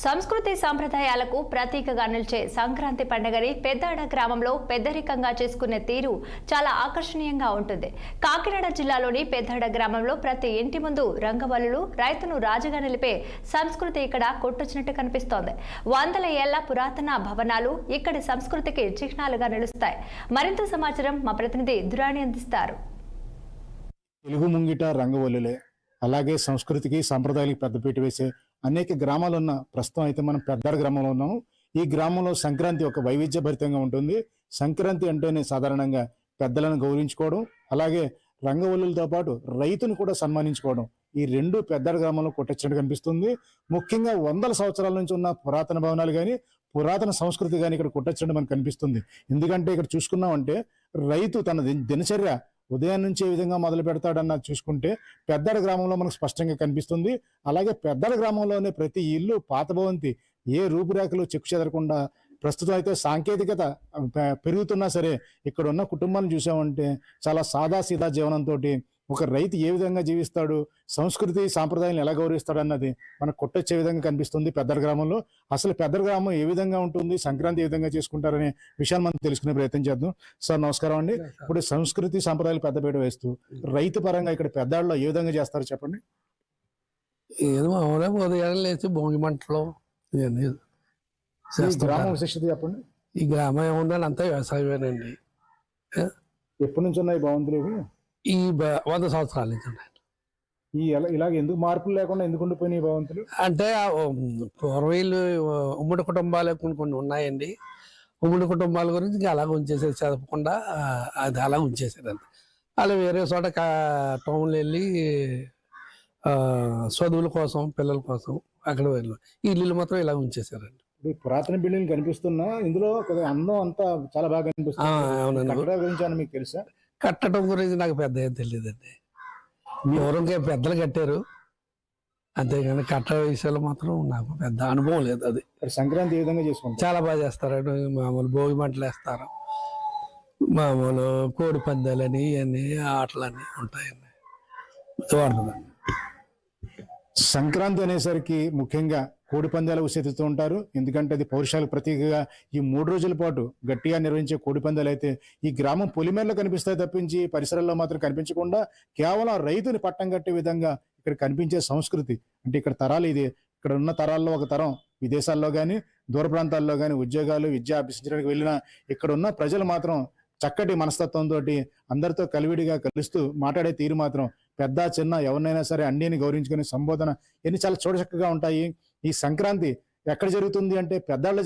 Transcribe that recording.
సంస్కృతి సంప్రదాయాలకు ప్రతీకగా నిలిచే సంక్రాంతి పండుగని పెద్దాడ గ్రామంలో పెద్దరికంగా చేసుకునే తీరు చాలా ఆకర్షణీయంగా ఉంటుంది. కాకినాడ జిల్లాలోని పెద్దాడ గ్రామంలో ప్రతి ఇంటి ముందు రంగవల్లులు రైతును రాజుగా నిలిపే సంస్కృతి ఇక్కడ కొట్టొచ్చినట్టు కనిపిస్తోంది. వందల ఏళ్ల పురాతన భవనాలు ఇక్కడి సంస్కృతికి చిహ్నాలుగా నిలుస్తాయి. మరింత సమాచారం మా ప్రతినిధి దురాణి అందిస్తారు. తెలుగు ముంగిట రంగవల్లులే, అలాగే సంస్కృతికి సంప్రదాయాలకు పెద్దపీట వేసే అనేక గ్రామాలు ఉన్న ప్రస్తుతం అయితే మనం పెద్దాడ గ్రామంలో ఉన్నాము. ఈ గ్రామంలో సంక్రాంతి ఒక వైవిధ్యభరితంగా ఉంటుంది. సంక్రాంతి అంటేనే సాధారణంగా పెద్దలను గౌరవించుకోవడం, అలాగే రంగవల్లులతో పాటు రైతును కూడా సన్మానించుకోవడం, ఈ రెండు పెద్దాడ గ్రామంలో కొట్టొచ్చినట్టు కనిపిస్తుంది. ముఖ్యంగా వందల సంవత్సరాల నుంచి ఉన్న పురాతన భవనాలు కానీ పురాతన సంస్కృతి కానీ ఇక్కడ కొట్టొచ్చినట్టు మనకు కనిపిస్తుంది. ఎందుకంటే ఇక్కడ చూసుకున్నామంటే రైతు తన దినచర్య ఉదయం నుంచి ఏ విధంగా మొదలు పెడతాడన్నది చూసుకుంటే పెద్దాడ గ్రామంలో మనకు స్పష్టంగా కనిపిస్తుంది. అలాగే పెద్దాడ గ్రామంలోనే ప్రతి ఇల్లు పాత భవంతి, ఏ రూపురేఖలు చెక్కు చెదరకుండా ప్రస్తుతం అయితే సాంకేతికత పెరుగుతున్నా సరే ఇక్కడ ఉన్న కుటుంబాన్ని చూసామంటే చాలా సాదాసీదా జీవనంతో ఒక రైతు ఏ విధంగా జీవిస్తాడు, సంస్కృతి సాంప్రదాయాలను ఎలా గౌరవిస్తాడు అన్నది మనకు కొట్టొచ్చే విధంగా కనిపిస్తుంది పెద్దాడ గ్రామంలో. అసలు పెద్దాడ గ్రామం ఏ విధంగా ఉంటుంది, సంక్రాంతి ఏ విధంగా చేసుకుంటారనే విషయాన్ని మనం తెలుసుకునే ప్రయత్నం చేద్దాం. సార్ నమస్కారం అండి. ఇప్పుడు సంస్కృతి సాంప్రదాయాలు పెద్దపీట వేస్తూ రైతు పరంగా ఇక్కడ పెద్దాడలో ఏ విధంగా చేస్తారు చెప్పండి. ఏదో మామూలుగా ఉదయం లేచి భోగి మంటలు గ్రామం విశిష్టత చెప్పండి. ఈ గ్రామం ఏముందని అంతా వ్యవసాయమేనండి. ఎప్పటి నుంచి ఉన్నాయి భవంతులు ఇవి? ఈ 100 సంవత్సరాల నుంచి ఉన్నాయి. ఈ ఇలాగ ఎందుకు మార్పులు లేకుండా ఎందుకు ఉండిపోయినాయి భవంతులు? అంటే పూర్వీళ్ళు ఉమ్మడి కుటుంబాలు కొన్ని ఉన్నాయండి. ఉమ్మడి కుటుంబాల గురించి ఇంకా అలాగ ఉంచేసారు, చదవకుండా అది అలా ఉంచేసారు. అంతే అలా వేరే చోట టౌన్లో వెళ్ళి చదువుల కోసం పిల్లల కోసం అక్కడ వెళ్ళి ఈ ఇల్లు మాత్రం ఇలా ఉంచేసారండి. పురాతన బిల్డింగ్ కనిపిస్తున్నా ఇందులో అందం అంతా చాలా బాగా కనిపిస్తుంది. అవునండి. గురించి మీకు తెలుసా? కట్టడం గురించి నాకు పెద్ద ఏం తెలియదండి. ఎవరికి పెద్దలు కట్టారు అంతేగాని కట్టడం విషయాలు మాత్రం నాకు పెద్ద అనుభవం లేదు. అది సంక్రాంతి ఏ విధంగా చేసుకుంటారు? చాలా బాగా చేస్తారండి. మామూలు భోగి మంటలు వేస్తారు, మామూలు కోడి పందాలని ఇవన్నీ ఆటలన్నీ ఉంటాయండి. సంక్రాంతి అనేసరికి ముఖ్యంగా కోడి పందాలు ఉసేతిస్తూ ఉంటారు. ఎందుకంటే అది పౌరుషాలకు ప్రతీకగా ఈ 3 రోజుల పాటు గట్టిగా నిర్వహించే కోడి పందాలు అయితే ఈ గ్రామం పొలిమేరలో కనిపిస్తాయి తప్పించి పరిసరాల్లో మాత్రం కనిపించకుండా కేవలం రైతుని పట్టం కట్టే విధంగా ఇక్కడ కనిపించే సంస్కృతి. అంటే ఇక్కడ తరాలు ఇది, ఇక్కడ ఉన్న తరాల్లో ఒక తరం విదేశాల్లో కానీ దూర ప్రాంతాల్లో కానీ ఉద్యోగాలు విద్య అభ్యసించడానికి వెళ్ళిన ఇక్కడ ఉన్న ప్రజలు మాత్రం చక్కటి మనస్తత్వంతో అందరితో కలివిడిగా కలుస్తూ మాట్లాడే తీరు మాత్రం పెద్ద చిన్న ఎవరినైనా సరే అన్నిని గౌరవించుకునే సంబోధన ఇవన్నీ చాలా చూడచక్కగా ఉంటాయి. ఈ సంక్రాంతి ఎక్కడ జరుగుతుంది అంటే పెద్దాళ్ళ